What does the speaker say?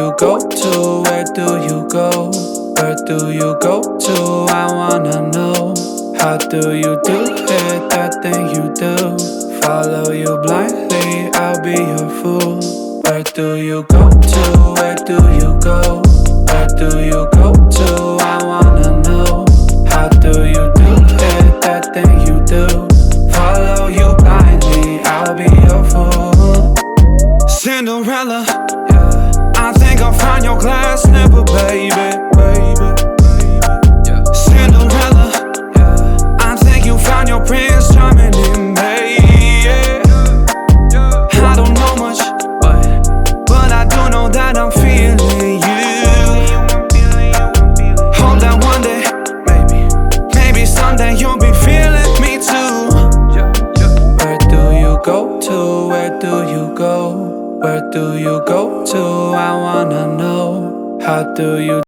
you go to? Where do you go? Where do you go to? I wanna know. How do you do it, that thing you do? Follow you blindly, I'll be your fool. Where do you go to? Where do you go? Where do you go to? I wanna know. How do you do it, that thing you do? Follow you blindly, I'll be your fool. Cinderella, yeah. I think I'll find your glass slipper, baby. Cinderella, yeah. I think you found your prince charming in me, yeah. I don't know much, but I do know that I'm feeling you. Hope that one day, maybe someday you'll be feeling me too. Where do you go to? Where do you go? Where do you go to? I wanna know. How do you